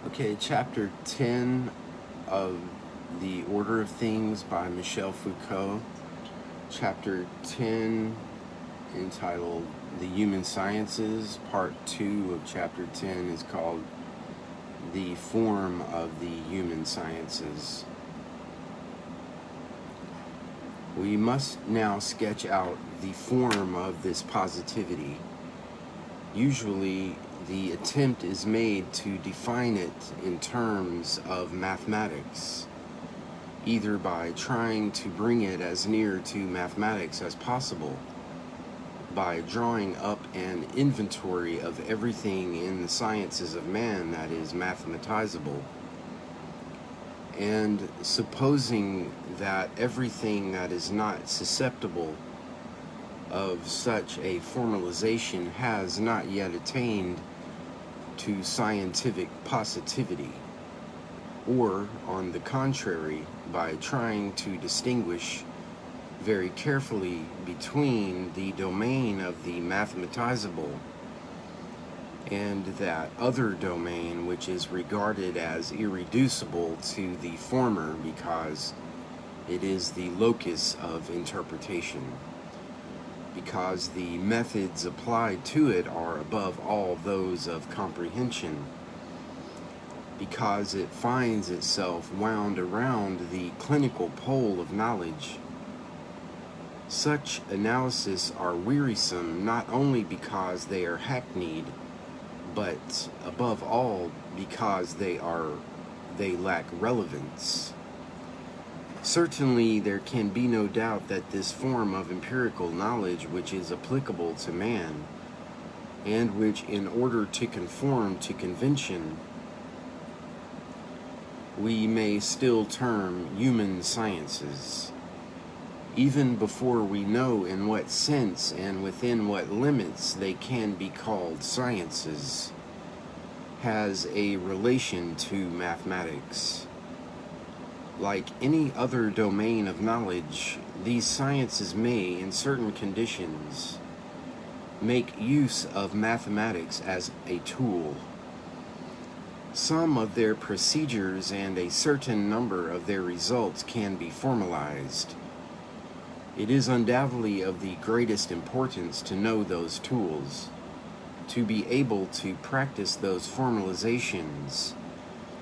Okay, chapter 10 of The Order of Things by Michel Foucault. Chapter 10, entitled The Human Sciences. Part 2 of chapter 10 is called The Form of the Human Sciences. We must now sketch out the form of this positivity. Usually, the attempt is made to define it in terms of mathematics, either by trying to bring it as near to mathematics as possible, by drawing up an inventory of everything in the sciences of man that is mathematizable, and supposing that everything that is not susceptible of such a formalization has not yet attained to scientific positivity, or, on the contrary, by trying to distinguish very carefully between the domain of the mathematizable and that other domain which is regarded as irreducible to the former because it is the locus of interpretation, because the methods applied to it are above all those of comprehension, because it finds itself wound around the clinical pole of knowledge. Such analyses are wearisome not only because they are hackneyed, but above all because they lack relevance. Certainly, there can be no doubt that this form of empirical knowledge which is applicable to man, and which, in order to conform to convention, we may still term human sciences, even before we know in what sense and within what limits they can be called sciences, has a relation to mathematics. Like any other domain of knowledge, these sciences may, in certain conditions, make use of mathematics as a tool. Some of their procedures and a certain number of their results can be formalized. It is undoubtedly of the greatest importance to know those tools, to be able to practice those formalizations,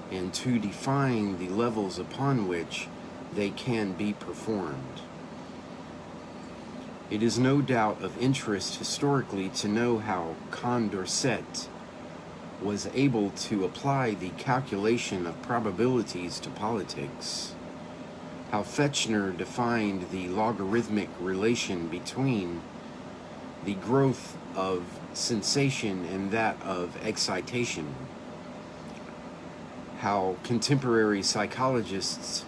and to define the levels upon which they can be performed. It is no doubt of interest historically to know how Condorcet was able to apply the calculation of probabilities to politics, how Fechner defined the logarithmic relation between the growth of sensation and that of excitation, how contemporary psychologists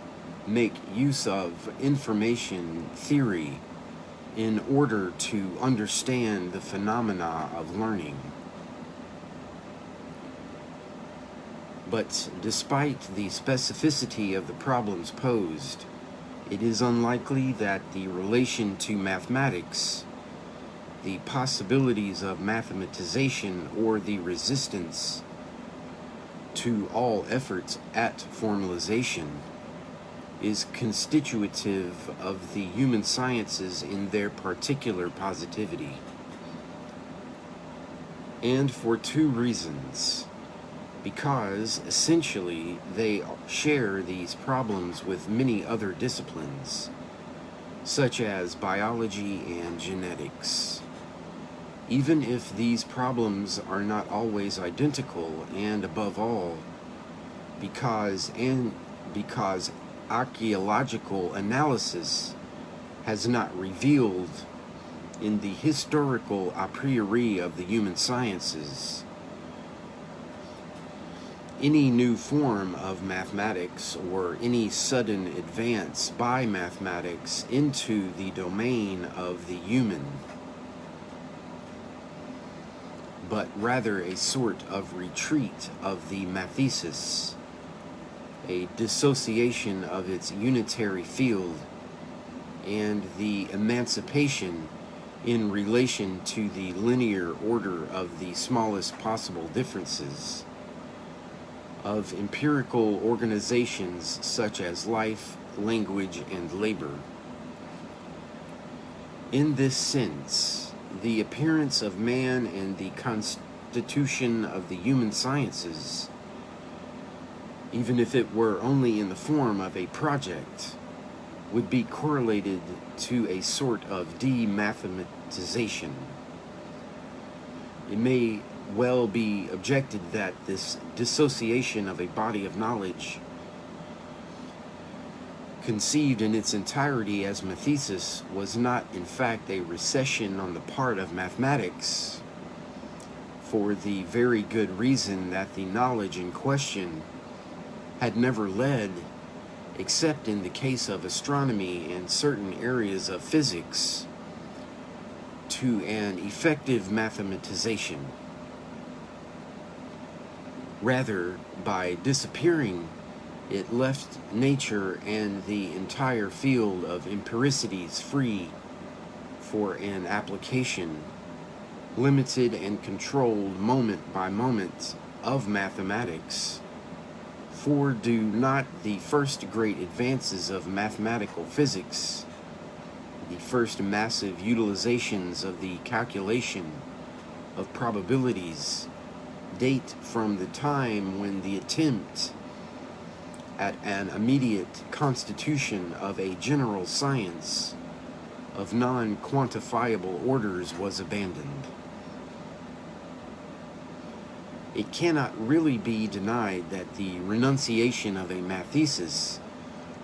make use of information theory in order to understand the phenomena of learning. But despite the specificity of the problems posed, it is unlikely that the relation to mathematics, the possibilities of mathematization, or the resistance to all efforts at formalization is constitutive of the human sciences in their particular positivity. And for two reasons. Because, essentially, they share these problems with many other disciplines, such as biology and genetics. Even if these problems are not always identical, and above all, because archaeological analysis has not revealed in the historical a priori of the human sciences any new form of mathematics or any sudden advance by mathematics into the domain of the human, but rather a sort of retreat of the mathesis, a dissociation of its unitary field, and the emancipation in relation to the linear order of the smallest possible differences of empirical organizations such as life, language, and labor. In this sense, the appearance of man and the constitution of the human sciences, even if it were only in the form of a project, would be correlated to a sort of demathematization. It may well be objected that this dissociation of a body of knowledge conceived in its entirety as mathesis was not in fact a recession on the part of mathematics, for the very good reason that the knowledge in question had never led, except in the case of astronomy and certain areas of physics, to an effective mathematization. Rather, by disappearing, it left nature and the entire field of empiricities free for an application, limited and controlled moment by moment, of mathematics. For do not the first great advances of mathematical physics, the first massive utilizations of the calculation of probabilities, date from the time when the attempt at an immediate constitution of a general science of non-quantifiable orders was abandoned? It cannot really be denied that the renunciation of a mathesis,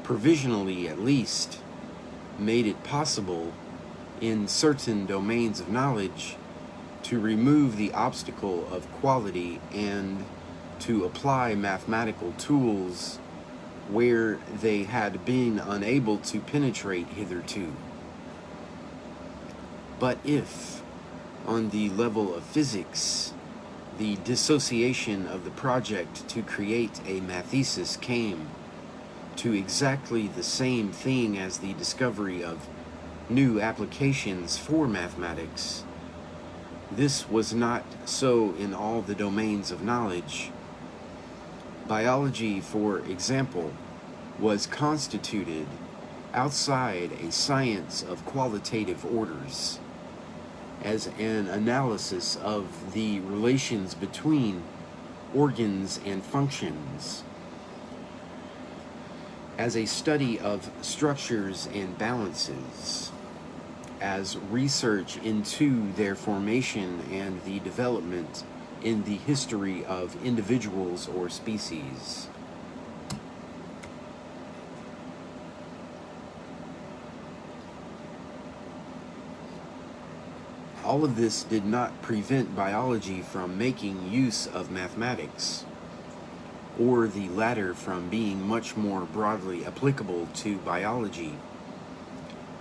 provisionally at least, made it possible in certain domains of knowledge to remove the obstacle of quality and to apply mathematical tools where they had been unable to penetrate hitherto. But if, on the level of physics, the dissociation of the project to create a mathesis came to exactly the same thing as the discovery of new applications for mathematics, this was not so in all the domains of knowledge. Biology, for example, was constituted outside a science of qualitative orders, as an analysis of the relations between organs and functions, as a study of structures and balances, as research into their formation and the development in the history of individuals or species. All of this did not prevent biology from making use of mathematics, or the latter from being much more broadly applicable to biology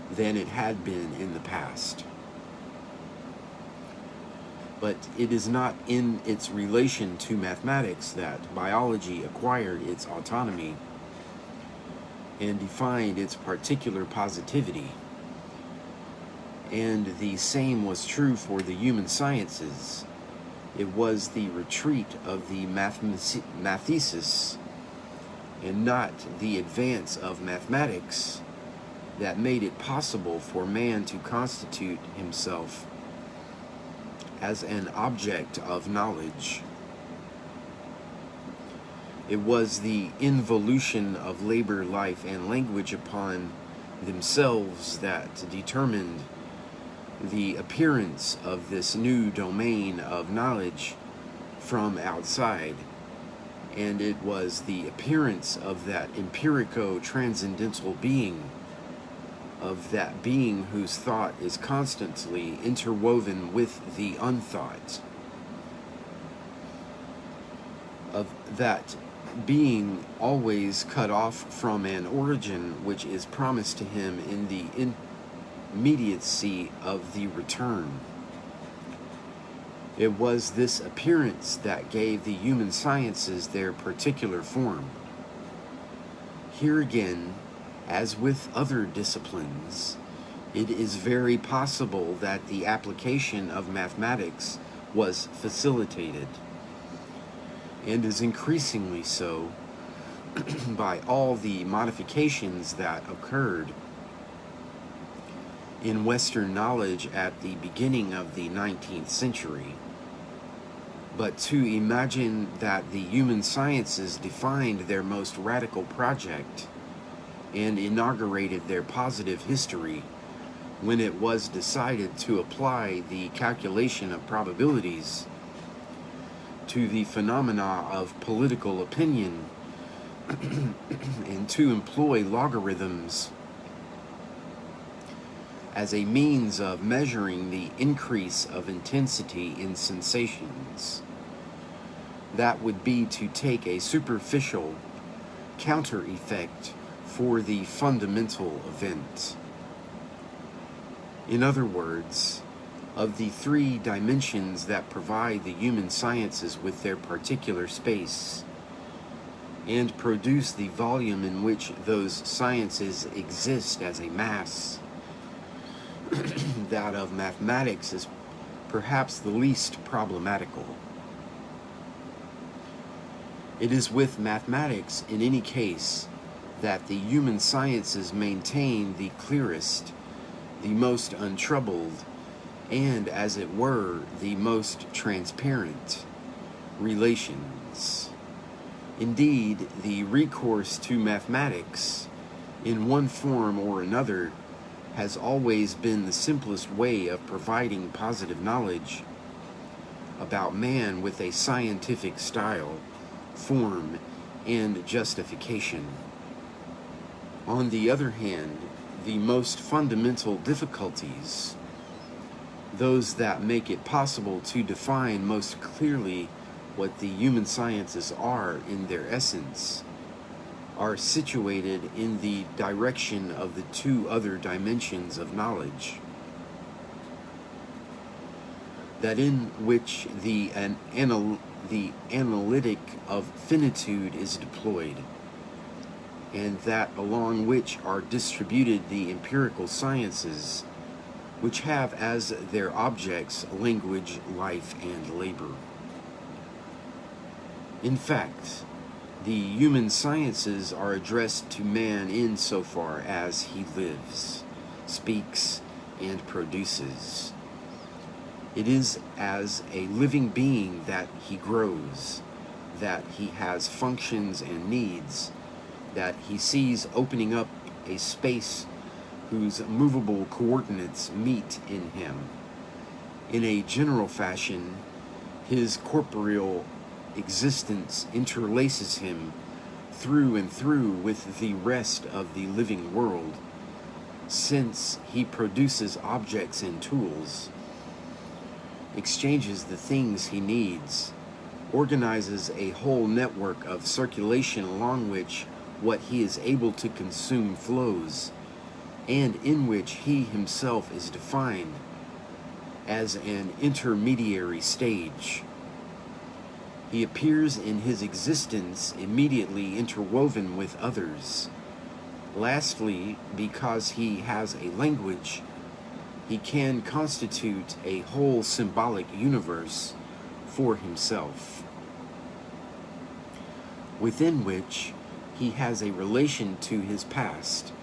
than it had been in the past. But it is not in its relation to mathematics that biology acquired its autonomy and defined its particular positivity. And the same was true for the human sciences. It was the retreat of the mathesis and not the advance of mathematics that made it possible for man to constitute himself as an object of knowledge. It was the involution of labor, life, and language upon themselves that determined the appearance of this new domain of knowledge from outside, and it was the appearance of that empirico-transcendental being, of that being whose thought is constantly interwoven with the unthought, of that being always cut off from an origin which is promised to him in the immediacy of the return. It was this appearance that gave the human sciences their particular form. Here again, as with other disciplines, it is very possible that the application of mathematics was facilitated. and is increasingly so by all the modifications that occurred in Western knowledge at the beginning of the 19th century. But to imagine that the human sciences defined their most radical project and inaugurated their positive history when it was decided to apply the calculation of probabilities to the phenomena of political opinion and to employ logarithms as a means of measuring the increase of intensity in sensations. That would be to take a superficial counter effect for the fundamental event. In other words, of the three dimensions that provide the human sciences with their particular space and produce the volume in which those sciences exist as a mass, that of mathematics is perhaps the least problematical. It is with mathematics, in any case, that the human sciences maintain the clearest, the most untroubled, and, as it were, the most transparent relations. Indeed, the recourse to mathematics, in one form or another, has always been the simplest way of providing positive knowledge about man with a scientific style, form, and justification. On the other hand, the most fundamental difficulties, those that make it possible to define most clearly what the human sciences are in their essence, are situated in the direction of the two other dimensions of knowledge, that in which the analytic of finitude is deployed, and that along which are distributed the empirical sciences, which have as their objects language, life, and labor. In fact, the human sciences are addressed to man in so far as he lives, speaks, and produces. It is as a living being that he grows, that he has functions and needs, that he sees opening up a space whose movable coordinates meet in him. In a general fashion, his corporeal existence interlaces him through and through with the rest of the living world, since he produces objects and tools, exchanges the things he needs, organizes a whole network of circulation along which what he is able to consume flows, and in which he himself is defined as an intermediary stage. He appears in his existence immediately interwoven with others. Lastly, because he has a language, he can constitute a whole symbolic universe for himself, within which he has a relation to his past,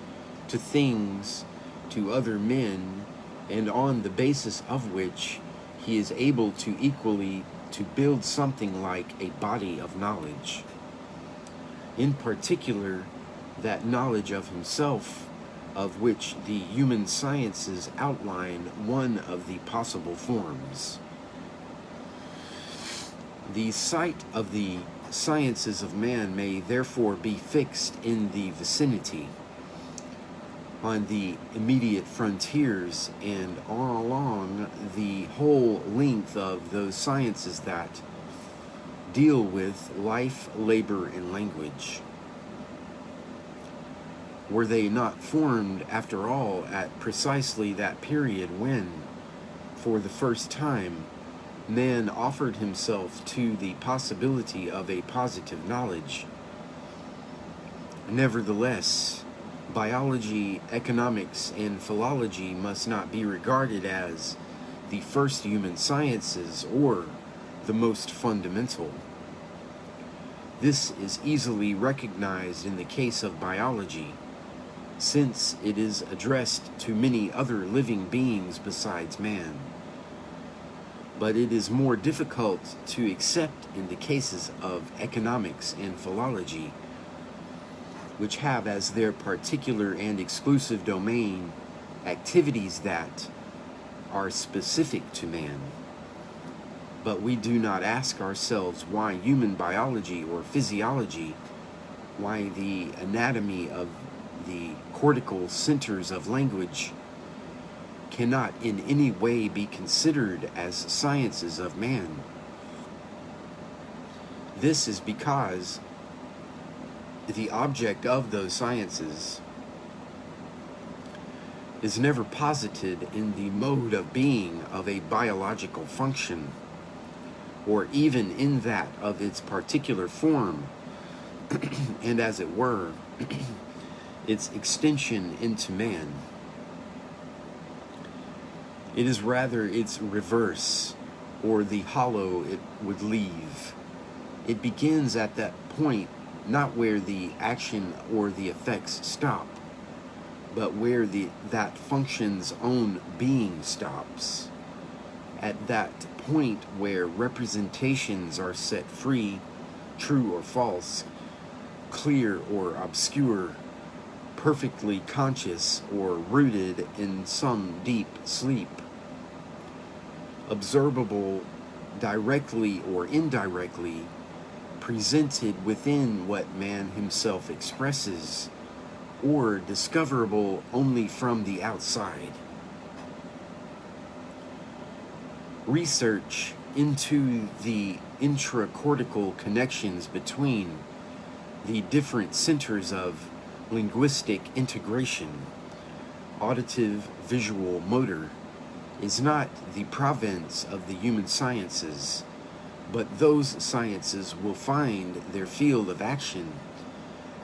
to things, to other men, and on the basis of which he is able to equally to build something like a body of knowledge. In particular, that knowledge of himself, of which the human sciences outline one of the possible forms. The site of the sciences of man may therefore be fixed in the vicinity, on the immediate frontiers, and all along the whole length of those sciences that deal with life, labor, and language. Were they not formed, after all, at precisely that period when, for the first time, man offered himself to the possibility of a positive knowledge? Nevertheless, biology, economics, and philology must not be regarded as the first human sciences or the most fundamental. This is easily recognized in the case of biology, since it is addressed to many other living beings besides man. But it is more difficult to accept in the cases of economics and philology, which have as their particular and exclusive domain activities that are specific to man. But we do not ask ourselves why human biology or physiology, why the anatomy of the cortical centers of language cannot in any way be considered as sciences of man. This is because the object of those sciences is never posited in the mode of being of a biological function, or even in that of its particular form, and as it were, its extension into man. It is rather its reverse, or the hollow it would leave. It begins at that point, not where the action or the effects stop, but where that function's own being stops. At that point where representations are set free, true or false, clear or obscure, perfectly conscious or rooted in some deep sleep, observable directly or indirectly, presented within what man himself expresses, or discoverable only from the outside. Research into the intracortical connections between the different centers of linguistic integration, auditive, visual, motor, is not the province of the human sciences, but those sciences will find their field of action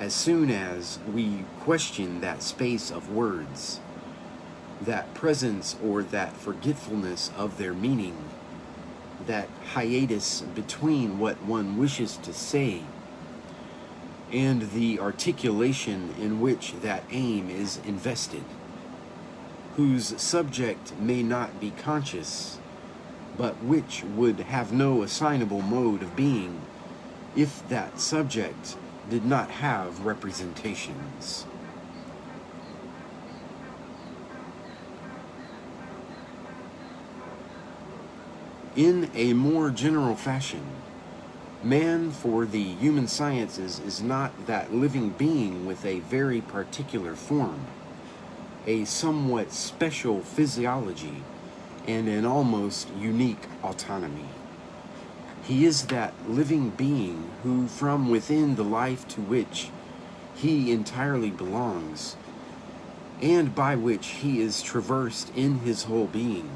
as soon as we question that space of words, that presence or that forgetfulness of their meaning, that hiatus between what one wishes to say and the articulation in which that aim is invested, whose subject may not be conscious, but which would have no assignable mode of being if that subject did not have representations. In a more general fashion, man for the human sciences is not that living being with a very particular form, a somewhat special physiology, and an almost unique autonomy. He is that living being who, from within the life to which he entirely belongs, and by which he is traversed in his whole being,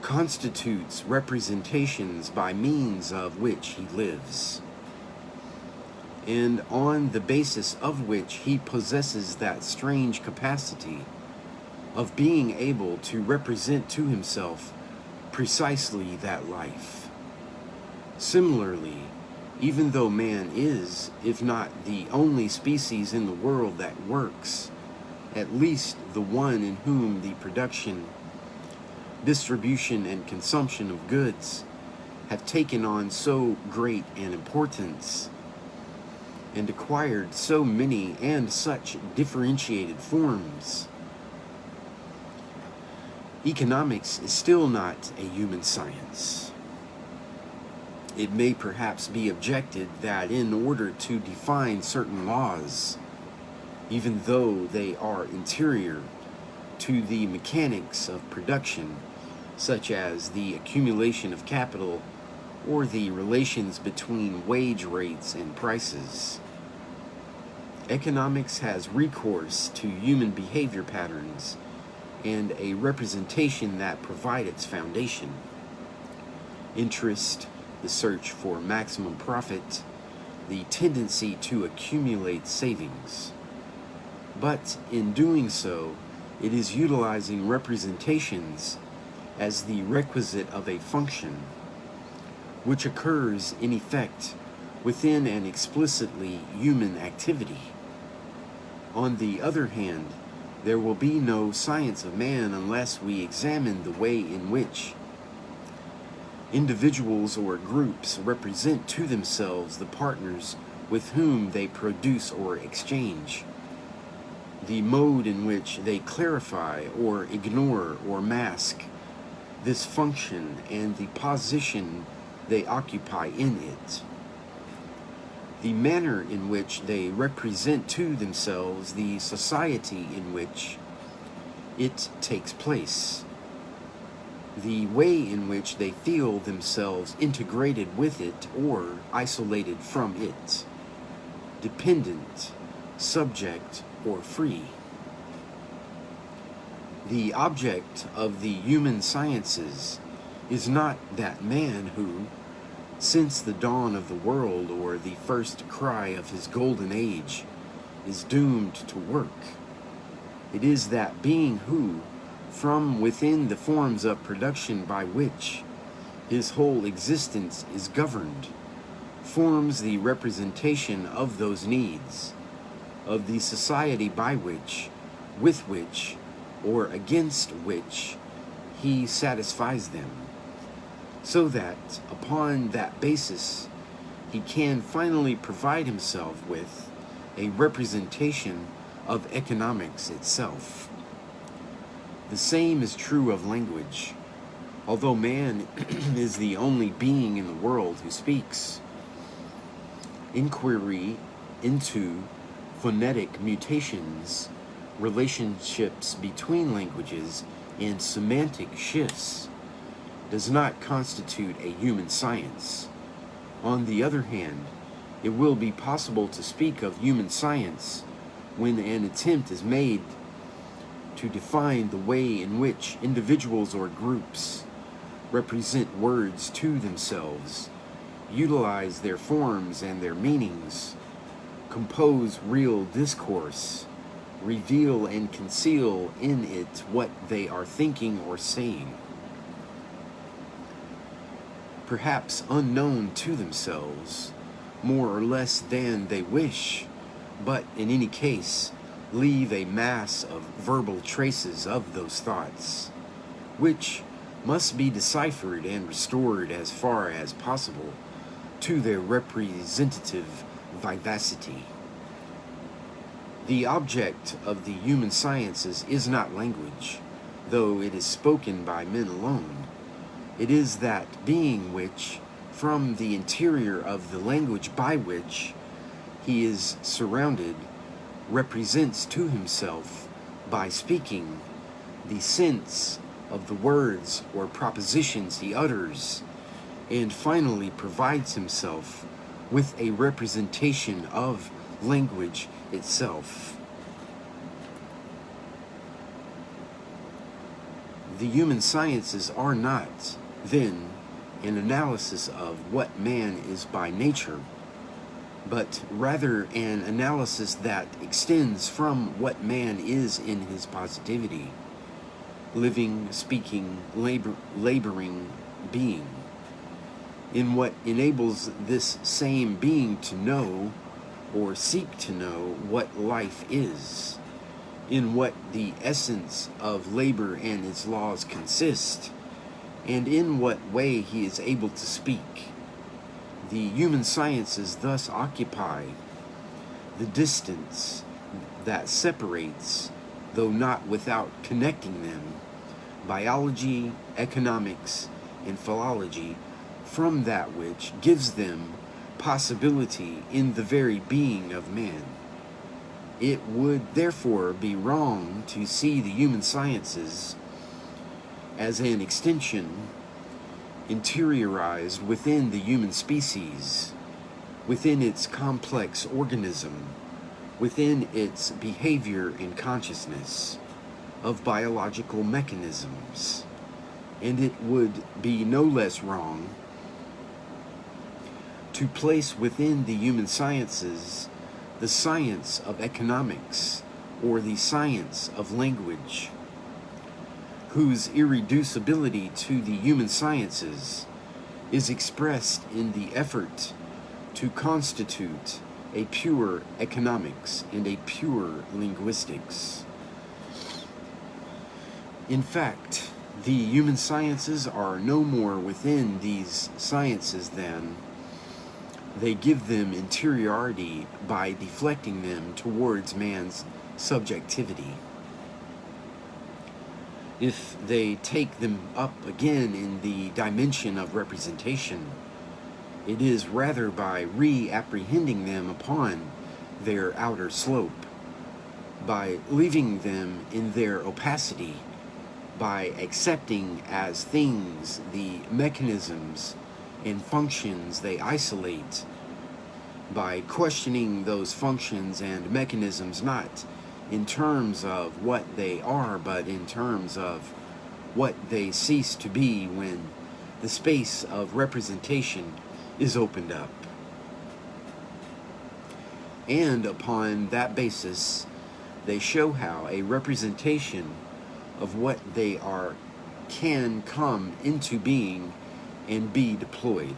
constitutes representations by means of which he lives, and on the basis of which he possesses that strange capacity of being able to represent to himself precisely that life. Similarly, even though man is, if not the only species in the world that works, at least the one in whom the production, distribution, and consumption of goods have taken on so great an importance and acquired so many and such differentiated forms, economics is still not a human science. It may perhaps be objected that in order to define certain laws, even though they are interior to the mechanics of production, such as the accumulation of capital or the relations between wage rates and prices, economics has recourse to human behavior patterns and a representation that provide its foundation. Interest, the search for maximum profit, the tendency to accumulate savings. But in doing so, it is utilizing representations as the requisite of a function, which occurs in effect within an explicitly human activity. On the other hand, there will be no science of man unless we examine the way in which individuals or groups represent to themselves the partners with whom they produce or exchange, the mode in which they clarify or ignore or mask this function, and the position they occupy in it, the manner in which they represent to themselves the society in which it takes place, the way in which they feel themselves integrated with it or isolated from it, dependent, subject, or free. The object of the human sciences is not that man who, since the dawn of the world or the first cry of his golden age, is doomed to work. It is that being who, from within the forms of production by which his whole existence is governed, forms the representation of those needs, of the society by which, with which, or against which he satisfies them, so that upon that basis he can finally provide himself with a representation of economics itself. The same is true of language. Although man is the only being in the world who speaks, inquiry into phonetic mutations, relationships between languages, and semantic shifts does not constitute a human science. On the other hand, it will be possible to speak of human science when an attempt is made to define the way in which individuals or groups represent words to themselves, utilize their forms and their meanings, compose real discourse, reveal and conceal in it what they are thinking or saying, perhaps unknown to themselves, more or less than they wish, but in any case, leave a mass of verbal traces of those thoughts, which must be deciphered and restored as far as possible to their representative vivacity. The object of the human sciences is not language, though it is spoken by men alone. It is that being which, from the interior of the language by which he is surrounded, represents to himself, by speaking, the sense of the words or propositions he utters, and finally provides himself with a representation of language itself. The human sciences are not, then, an analysis of what man is by nature, but rather an analysis that extends from what man is in his positivity, living, speaking, laboring being, in what enables this same being to know or seek to know what life is, in what the essence of labor and its laws consist, and in what way he is able to speak. The human sciences thus occupy the distance that separates, though not without connecting them, biology, economics, and philology from that which gives them possibility in the very being of man. It would therefore be wrong to see the human sciences as an extension interiorized within the human species, within its complex organism, within its behavior and consciousness of biological mechanisms. And it would be no less wrong to place within the human sciences the science of economics or the science of language, whose irreducibility to the human sciences is expressed in the effort to constitute a pure economics and a pure linguistics. In fact, the human sciences are no more within these sciences than they give them interiority by deflecting them towards man's subjectivity. If they take them up again in the dimension of representation, it is rather by re-apprehending them upon their outer slope, by leaving them in their opacity, by accepting as things the mechanisms and functions they isolate, by questioning those functions and mechanisms not in terms of what they are, but in terms of what they cease to be when the space of representation is opened up. And upon that basis, they show how a representation of what they are can come into being and be deployed.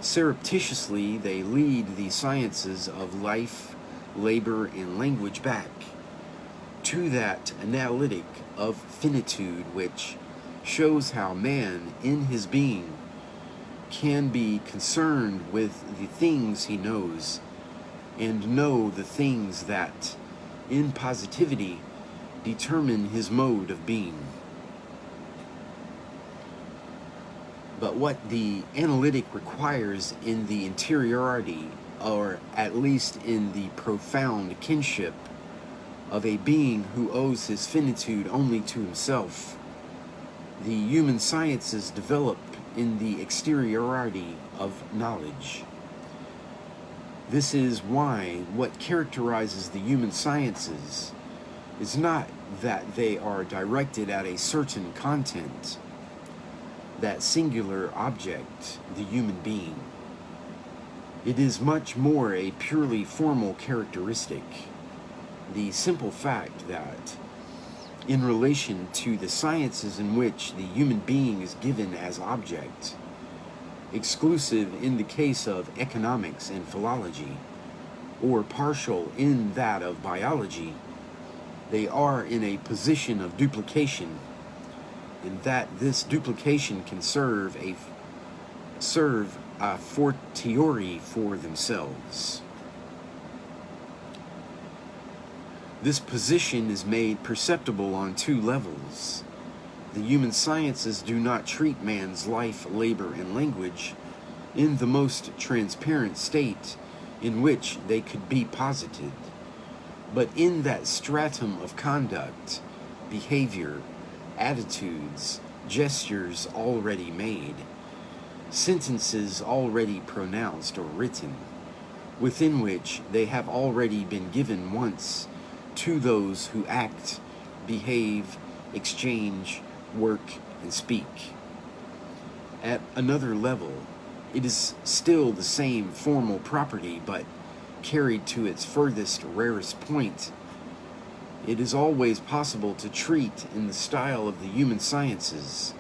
Surreptitiously, they lead the sciences of life, labor, and language back to that analytic of finitude which shows how man in his being can be concerned with the things he knows and know the things that in positivity determine his mode of being. But what the analytic requires in the interiority, or at least in the profound kinship of a being who owes his finitude only to himself, the human sciences develop in the exteriority of knowledge. This is why what characterizes the human sciences is not that they are directed at a certain content, that singular object, the human being. It is much more a purely formal characteristic, the simple fact that in relation to the sciences in which the human being is given as object, exclusive in the case of economics and philology, or partial in that of biology, they are in a position of duplication, in that this duplication can serve a fortiori for themselves. This position is made perceptible on two levels. The human sciences do not treat man's life, labor, and language in the most transparent state in which they could be posited, but in that stratum of conduct, behavior, attitudes, gestures already made, sentences already pronounced or written, within which they have already been given once to those who act, behave, exchange, work, and speak. At another level, it is still the same formal property, but carried to its furthest, rarest point. It is always possible to treat in the style of the human sciences,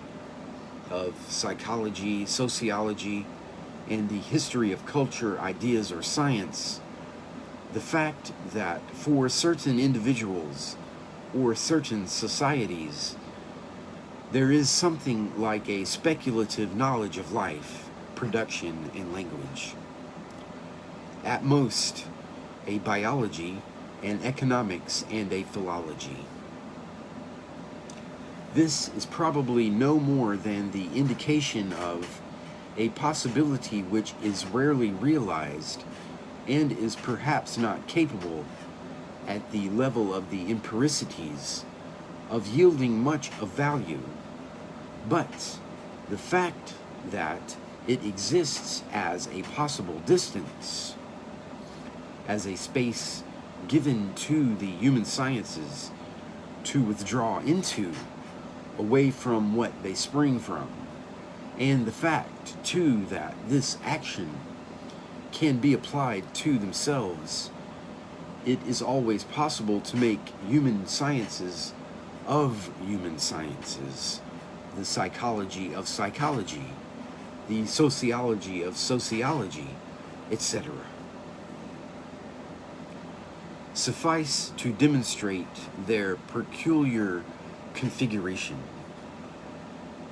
of psychology, sociology, and the history of culture, ideas, or science, the fact that for certain individuals or certain societies, there is something like a speculative knowledge of life, production, and language. At most, a biology, an economics, and a philology. This is probably no more than the indication of a possibility which is rarely realized and is perhaps not capable, at the level of the empiricities, of yielding much of value. But the fact that it exists as a possible distance, as a space given to the human sciences to withdraw into, away from what they spring from, and the fact, too, that this action can be applied to themselves, it is always possible to make human sciences of human sciences, the psychology of psychology, the sociology of sociology, etc. Suffice to demonstrate their peculiar configuration.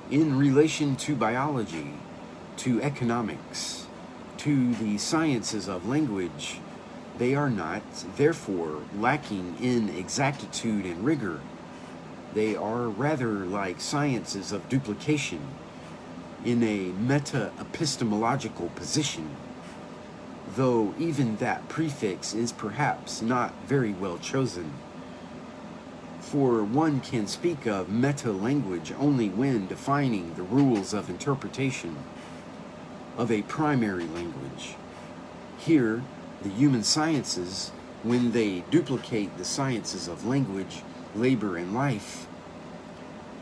In relation to biology, to economics, to the sciences of language, they are not, therefore, lacking in exactitude and rigor. They are rather like sciences of duplication, in a meta-epistemological position, though even that prefix is perhaps not very well chosen. For one can speak of meta-language only when defining the rules of interpretation of a primary language. Here, the human sciences, when they duplicate the sciences of language, labor, and life,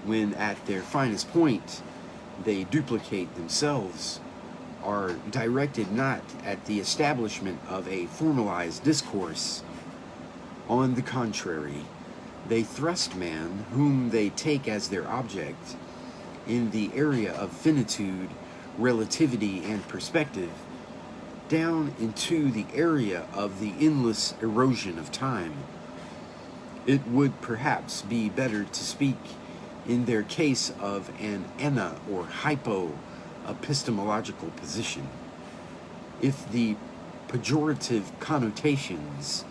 when at their finest point they duplicate themselves, are directed not at the establishment of a formalized discourse. On the contrary, they thrust man, whom they take as their object, in the area of finitude, relativity, and perspective, down into the area of the endless erosion of time. It would perhaps be better to speak in their case of an ana or hypo epistemological position. If the pejorative connotations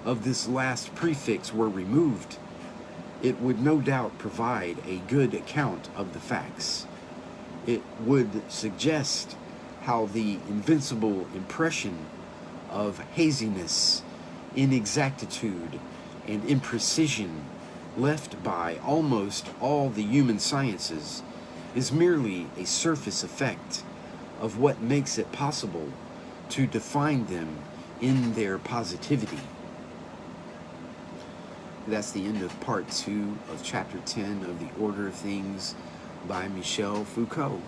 of this last prefix were removed, it would no doubt provide a good account of the facts. It would suggest how the invincible impression of haziness, inexactitude, and imprecision left by almost all the human sciences is merely a surface effect of what makes it possible to define them in their positivity. That's the end of part 2 of chapter 10 of The Order of Things by Michel Foucault.